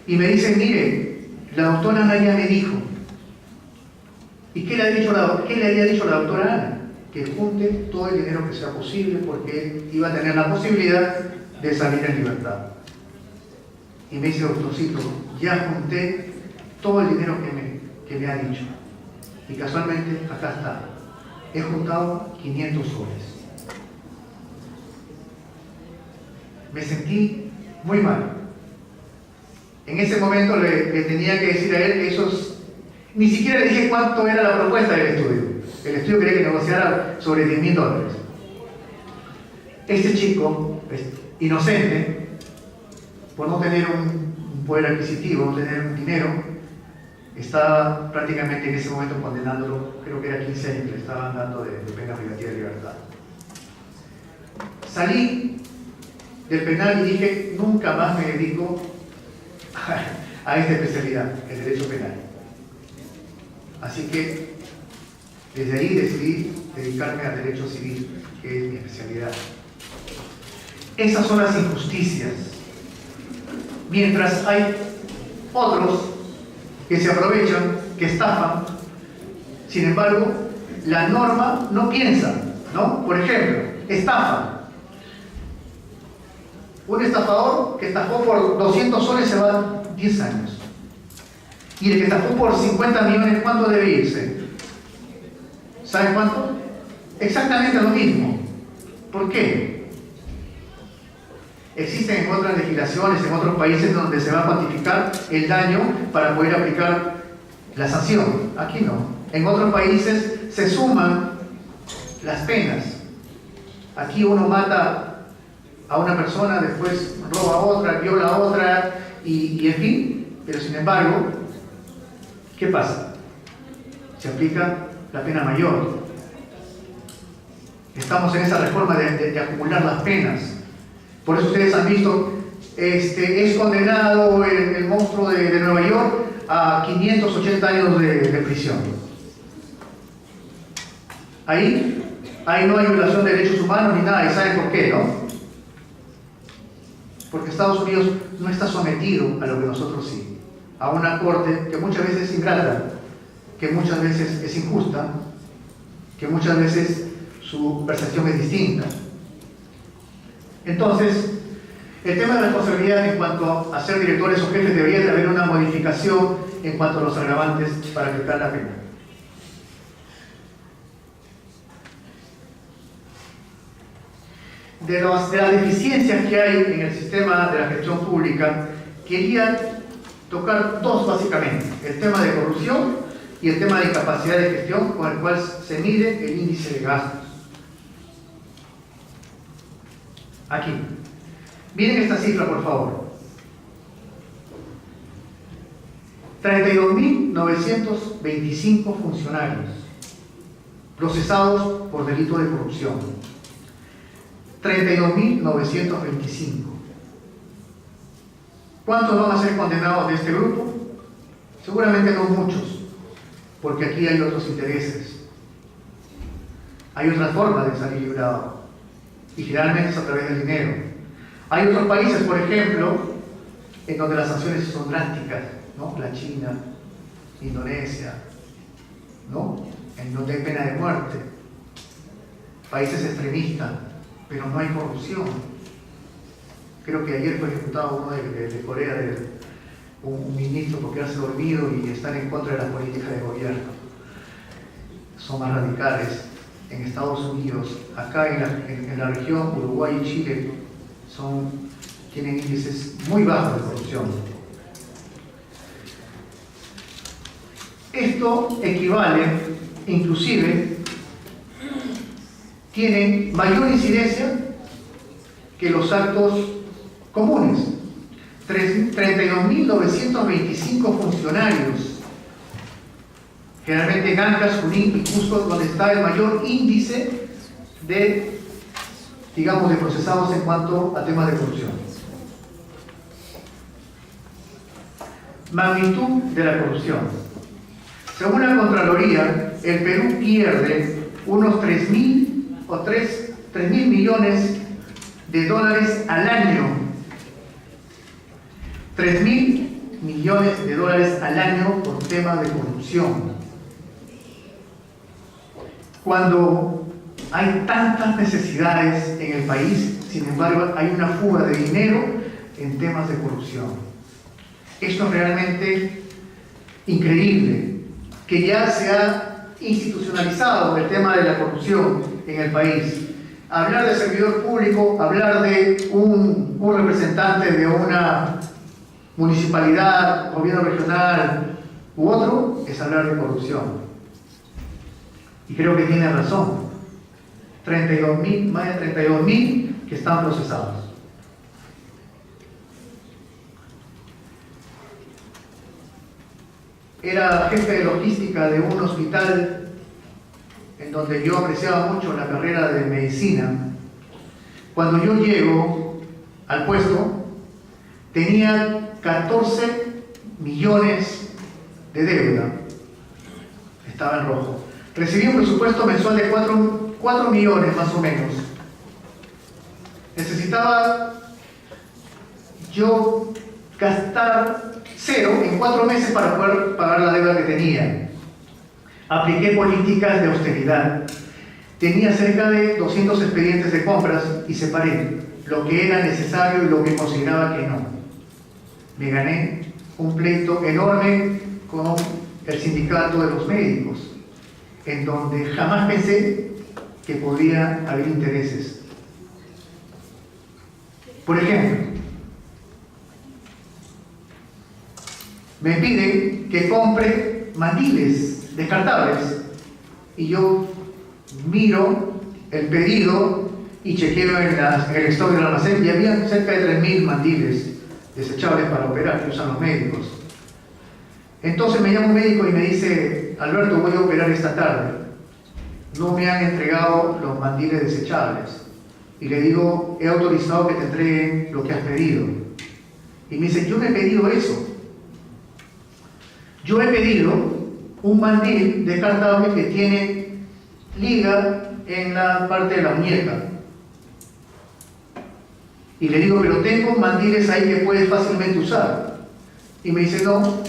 Y me dice, mire, la doctora Ana ya me dijo. ¿Y qué le había dicho la doctora Ana? Que junte todo el dinero que sea posible porque él iba a tener la posibilidad de salir en libertad. Y me dice, doctorcito, ya junté todo el dinero que me ha dicho. Y casualmente, acá está. He juntado 500 soles. Me sentí muy mal. En ese momento le tenía que decir a él que esos... Ni siquiera le dije cuánto era la propuesta del estudio. El estudio quería que negociara sobre $10.000. Este chico, inocente, por no tener un poder adquisitivo, no tener un dinero, estaba prácticamente en ese momento condenándolo, creo que era 15 años que le estaban dando de pena privativa de libertad. Salí del penal y dije, nunca más me dedico a esta especialidad, el derecho penal. Así que desde ahí decidí dedicarme al derecho civil, que es mi especialidad. Esas son las injusticias. Mientras hay otros que se aprovechan, que estafan, sin embargo, la norma no piensa, ¿no? Por ejemplo, estafa. Un estafador que estafó por 200 soles se va 10 años. Y el que estafó por 50 millones, ¿cuánto debe irse? ¿Saben cuánto? Exactamente lo mismo. ¿Por qué? Existen en otras legislaciones, en otros países donde se va a cuantificar el daño para poder aplicar la sanción. Aquí no. En otros países se suman las penas. Aquí uno mata a una persona, después roba a otra, viola a otra, y en fin, pero sin embargo, ¿qué pasa? Se aplica la pena mayor. Estamos en esa reforma de acumular las penas. Por eso ustedes han visto, es condenado el monstruo de Nueva York a 580 años de prisión. Ahí no hay violación de derechos humanos ni nada, y ¿saben por qué, no? Porque Estados Unidos no está sometido a lo que nosotros sí, a una corte que muchas veces es ingrata, que muchas veces es injusta, que muchas veces su percepción es distinta. Entonces, el tema de responsabilidad en cuanto a ser directores o jefes debería de haber una modificación en cuanto a los agravantes para aplicar la pena. De las deficiencias que hay en el sistema de la gestión pública, quería tocar dos básicamente: el tema de corrupción y el tema de capacidad de gestión, con el cual se mide el índice de gastos. Aquí. Miren esta cifra, por favor. 32.925 funcionarios procesados por delito de corrupción. 32.925. ¿Cuántos van a ser condenados de este grupo? Seguramente no muchos, porque aquí hay otros intereses. Hay otras formas de salir librado, y generalmente es a través del dinero. Hay otros países, por ejemplo, en donde las sanciones son drásticas, ¿no? La China, Indonesia, ¿no? En donde hay pena de muerte. Países extremistas, pero no hay corrupción. Creo que ayer fue ejecutado uno de Corea, un ministro por quedarse dormido y estar en contra de las políticas de gobierno. Son más radicales. En Estados Unidos, acá en la región, Uruguay y Chile, tienen índices muy bajos de corrupción. Esto equivale, inclusive, tienen mayor incidencia que los actos comunes. 32.925 funcionarios, generalmente en Ancash, Junín y Cusco, donde está el mayor índice de, digamos, de procesados en cuanto a temas de corrupción. Magnitud de la corrupción. Según la Contraloría, el Perú pierde unos 3.000 millones de dólares al año. 3.000 millones de dólares al año por tema de corrupción. Cuando hay tantas necesidades en el país, sin embargo, hay una fuga de dinero en temas de corrupción. Esto es realmente increíble, que ya se ha institucionalizado el tema de la corrupción en el país. Hablar de servidor público, hablar de un representante de una municipalidad, gobierno regional u otro, es hablar de corrupción. Y creo que tiene razón. Más de 32.000 que están procesados. Era jefe de logística de un hospital en donde yo apreciaba mucho la carrera de medicina. Cuando yo llego al puesto, tenía 14 millones de deuda. Estaba en rojo. Recibí un presupuesto mensual de 4 millones más o menos. Necesitaba yo gastar 0 en 4 meses para poder pagar la deuda que tenía. Apliqué políticas de austeridad. Tenía cerca de 200 expedientes de compras y separé lo que era necesario y lo que consideraba que no. Me gané un pleito enorme con el sindicato de los médicos, en donde jamás pensé que podría haber intereses. Por ejemplo, me piden que compre mandiles descartables y yo miro el pedido y chequeo en el stock del almacén y había cerca de 3.000 mandiles desechables para operar que usan los médicos. Entonces me llama un médico y me dice: Alberto, voy a operar esta tarde. No me han entregado los mandiles desechables. Y le digo: he autorizado que te entreguen lo que has pedido. Y me dice: yo no he pedido eso. Yo he pedido un mandil descartable que tiene liga en la parte de la muñeca. Y le digo: pero tengo mandiles ahí que puedes fácilmente usar. Y me dice: no,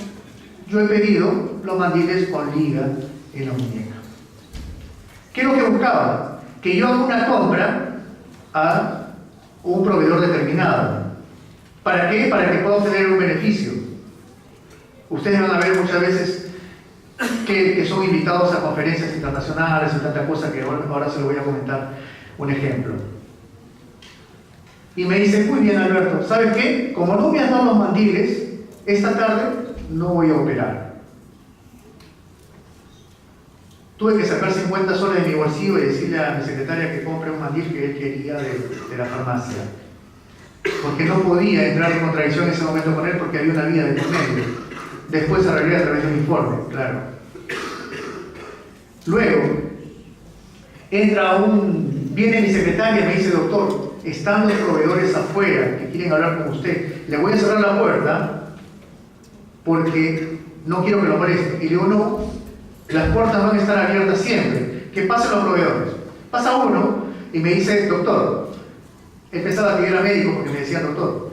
yo he pedido los mandiles con liga en la muñeca. ¿Qué es lo que buscaba? Que yo haga una compra a un proveedor determinado. ¿Para qué? Para que pueda obtener un beneficio. Ustedes van a ver muchas veces que son invitados a conferencias internacionales y tanta cosa que ahora se lo voy a comentar un ejemplo. Y me dice: muy bien, Alberto, ¿sabes qué? Como no me has dado los mandiles, esta tarde no voy a operar. Tuve que sacar 50 soles de mi bolsillo y decirle a mi secretaria que compre un mandil que él quería de la farmacia. Porque no podía entrar en contradicción en ese momento con él porque había una vía de por medio. Después se arreglé a través de un informe, claro. Luego, viene mi secretaria y me dice: doctor, están los proveedores afuera que quieren hablar con usted. Le voy a cerrar la puerta porque no quiero que lo moleste. Y le digo: no, las puertas van a estar abiertas siempre. Que pasen los proveedores. Pasa uno y me dice: doctor, Él pensaba que yo era médico porque me decía: doctor,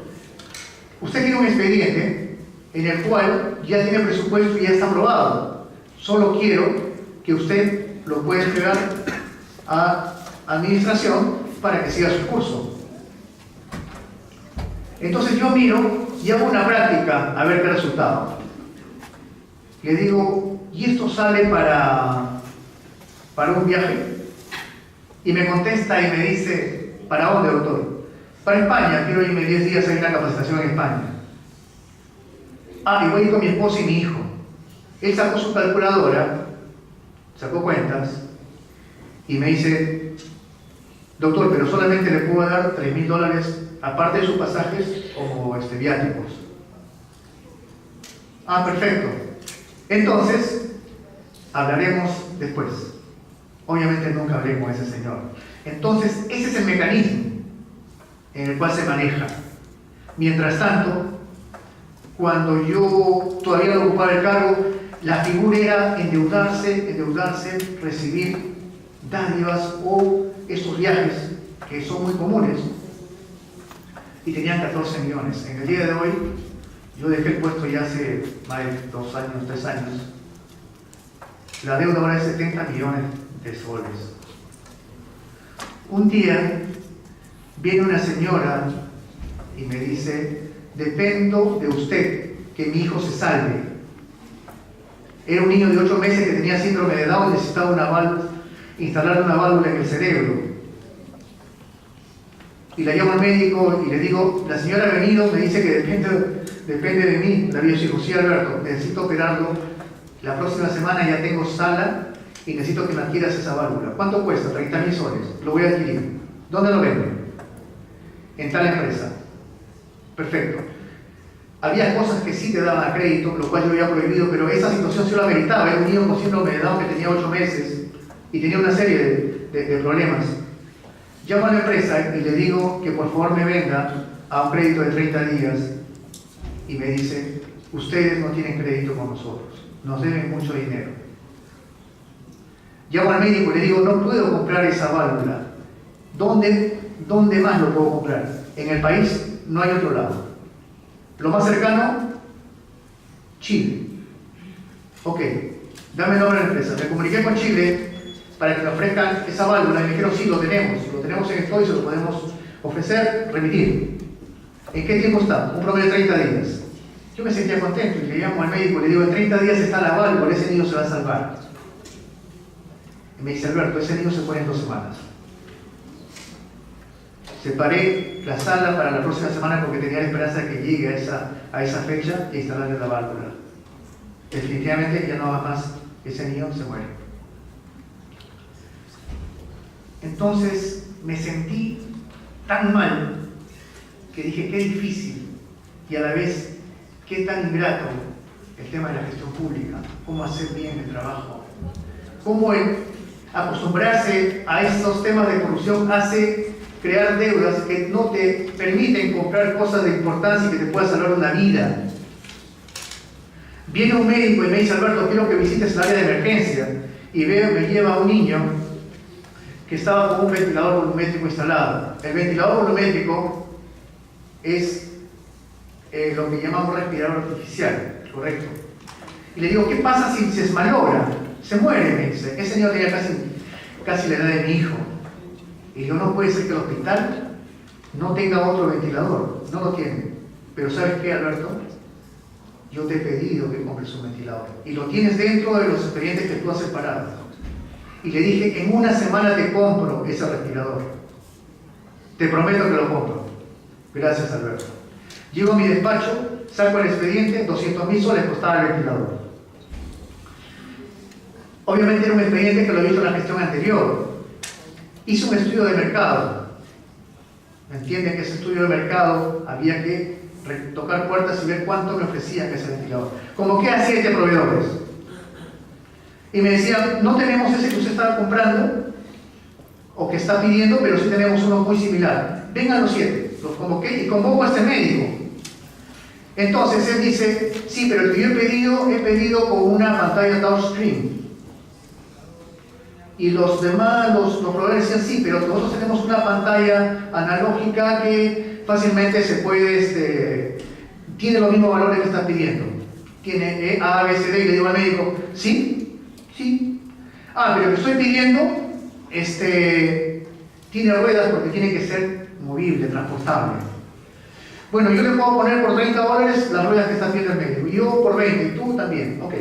usted tiene un expediente en el cual ya tiene presupuesto y ya está aprobado. Solo quiero que usted lo pueda entregar a administración para que siga su curso. Entonces yo miro y hago una práctica a ver qué resultado. Le digo: ¿y esto sale para un viaje? Y me contesta y me dice: ¿para dónde, doctor? Para España, quiero irme 10 días a una capacitación en España. Y voy a ir con mi esposa y mi hijo. Él sacó su calculadora, sacó cuentas y me dice: doctor, pero solamente le puedo dar $3.000 aparte de sus pasajes como viáticos. Perfecto. Entonces, hablaremos después. Obviamente nunca hablé con ese señor. Entonces, ese es el mecanismo en el cual se maneja. Mientras tanto, cuando yo todavía no ocupaba el cargo, la figura era endeudarse, recibir dádivas o estos viajes que son muy comunes, y tenían 14 millones. En el día de hoy, yo dejé el puesto ya hace más de 2 años, 3 años. La deuda ahora es 70 millones de soles. Un día viene una señora y me dice: dependo de usted que mi hijo se salve. Era un niño de 8 meses que tenía síndrome de Down y necesitaba instalarle una válvula en el cerebro. Y la llamo al médico y le digo: la señora ha venido, me dice que depende de mí. Le digo: sí, Alberto, necesito operarlo. La próxima semana ya tengo sala y necesito que me adquieras esa válvula. ¿Cuánto cuesta? 30.000 soles. Lo voy a adquirir. ¿Dónde lo venden? En tal empresa. Perfecto. Había cosas que sí te daban a crédito, lo cual yo había prohibido, pero esa situación sí lo ameritaba. Era un niño con síndrome de Down que tenía 8 meses y tenía una serie de problemas. Llamo a la empresa y le digo que por favor me venda a un crédito de 30 días y me dice: ustedes no tienen crédito con nosotros, nos deben mucho dinero. Llamo al médico y le digo: no puedo comprar esa válvula. ¿Dónde más lo puedo comprar? En el país no hay otro lado. Lo más cercano, Chile. Ok, dame el nombre de la empresa. Me comuniqué con Chile para que me ofrezcan esa válvula y me dijeron: sí, lo tenemos en esto y se lo podemos ofrecer, remitir. ¿En qué tiempo está? Un promedio de 30 días. Yo me sentía contento y le llamo al médico y le digo: en 30 días está la válvula, ese niño se va a salvar. Y me dice: Alberto, ese niño se pone en 2 semanas. Separé la sala para la próxima semana porque tenía la esperanza de que llegue a esa fecha e instalarle la válvula. Definitivamente ya no va más, ese niño se muere. Entonces me sentí tan mal que dije: qué difícil y a la vez qué tan ingrato el tema de la gestión pública, cómo hacer bien el trabajo, cómo acostumbrarse a estos temas de corrupción hace crear deudas que no te permiten comprar cosas de importancia y que te puedan salvar una vida. Viene un médico y me dice: Alberto, quiero que visites el área de emergencia, y me lleva a un niño que estaba con un ventilador volumétrico instalado. El ventilador volumétrico es lo que llamamos respirador artificial, ¿correcto? Y le digo: ¿qué pasa si se desmalogra? Se muere, me dice. Ese niño tenía casi la edad de mi hijo. Y digo: no puede ser que el hospital no tenga otro ventilador. No lo tiene. Pero ¿sabes qué, Alberto? Yo te he pedido que compres un ventilador. Y lo tienes dentro de los expedientes que tú has separado. Y le dije: en 1 semana te compro ese respirador. Te prometo que lo compro. Gracias, Alberto. Llego a mi despacho, saco el expediente, 200.000 soles costaba el ventilador. Obviamente era un expediente que lo había hecho en la gestión anterior. Hice un estudio de mercado. ¿Me entienden que ese estudio de mercado había que tocar puertas y ver cuánto me ofrecían ese ventilador? Como que a 7 proveedores. Y me decían: no tenemos ese que usted estaba comprando o que está pidiendo, pero sí tenemos uno muy similar. Vengan los 7. Los convoqué y convoco a este médico. Entonces él dice: sí, pero el que yo he pedido con una pantalla touchscreen. Y los demás, los proveedores decían sí, pero nosotros tenemos una pantalla analógica que fácilmente se puede, tiene los mismos valores que estás pidiendo. Tiene A, B, C, D, y le digo al médico, ¿sí? Sí. Ah, pero lo que estoy pidiendo, tiene ruedas porque tiene que ser movible, transportable. Bueno, yo le puedo poner por $30 las ruedas que está pidiendo el médico, y yo por 20, y tú también, ok.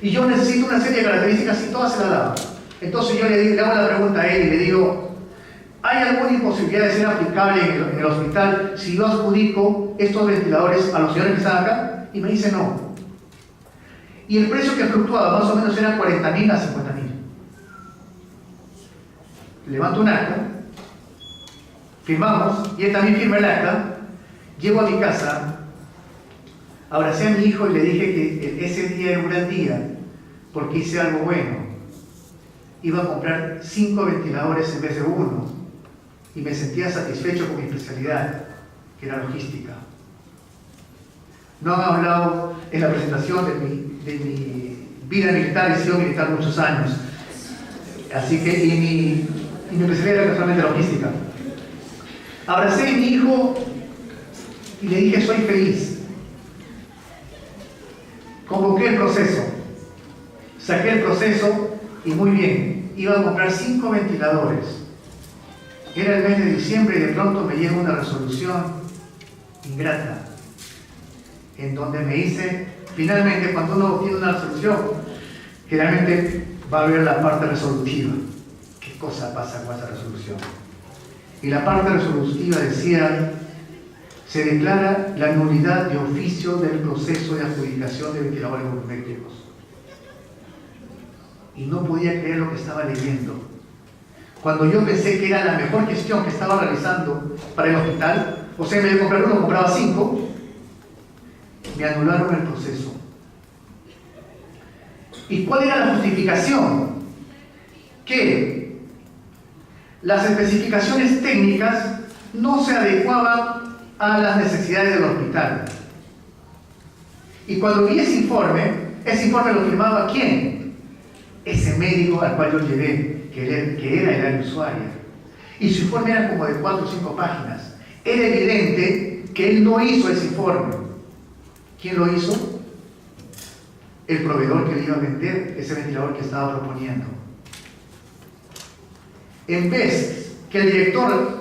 Y yo necesito una serie de características y todas se las daba. Entonces yo le hago la pregunta a él y le digo, ¿hay alguna imposibilidad de ser aplicable en el hospital si yo adjudico estos ventiladores a los señores que están acá? Y me dice no. Y el precio que fluctuaba más o menos era 40.000 a 50.000. Levanto un acta, firmamos, y él también firma el acta, llego a mi casa, abracé a mi hijo y le dije que ese día era un gran día, porque hice algo bueno. Iba a comprar 5 ventiladores en vez de 1, y me sentía satisfecho con mi especialidad, que era logística. No han hablado en la presentación de mi vida militar, he sido militar muchos años, así que, y mi especialidad era casualmente logística. Abracé a mi hijo y le dije, soy feliz. Convoqué el proceso, saqué el proceso y muy bien, iba a comprar 5 ventiladores. Era el mes de diciembre y de pronto me llega una resolución ingrata, en donde me dice, finalmente cuando uno tiene una resolución, generalmente va a haber la parte resolutiva. ¿Qué cosa pasa con esa resolución? Y la parte resolutiva decía, se declara la nulidad de oficio del proceso de adjudicación de ventiladores volumétricos. Y no podía creer lo que estaba leyendo. Cuando yo pensé que era la mejor gestión que estaba realizando para el hospital, o sea, en vez de comprar 1, compraba 5, me anularon el proceso. ¿Y cuál era la justificación? Que las especificaciones técnicas no se adecuaban a las necesidades del hospital. Y cuando vi ese informe lo firmaba ¿quién? Ese médico al cual yo llevé, que era el área usuaria. Y su informe era como de 4 o 5 páginas. Era evidente que él no hizo ese informe. ¿Quién lo hizo? El proveedor que le iba a vender ese ventilador que estaba proponiendo. En vez que el director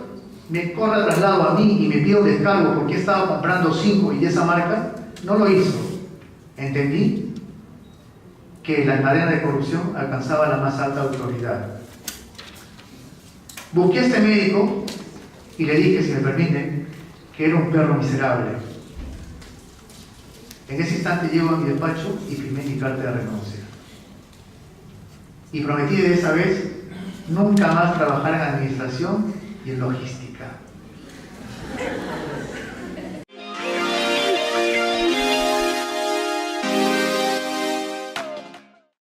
me corra traslado a mí y me pida un descargo porque estaba comprando 5 y esa marca, no lo hizo. Entendí que la cadena de corrupción alcanzaba la más alta autoridad. Busqué a este médico y le dije, si me permiten, que era un perro miserable. En ese instante llego a mi despacho y firmé mi carta de renuncia. Y prometí de esa vez nunca más trabajar en administración y en logística.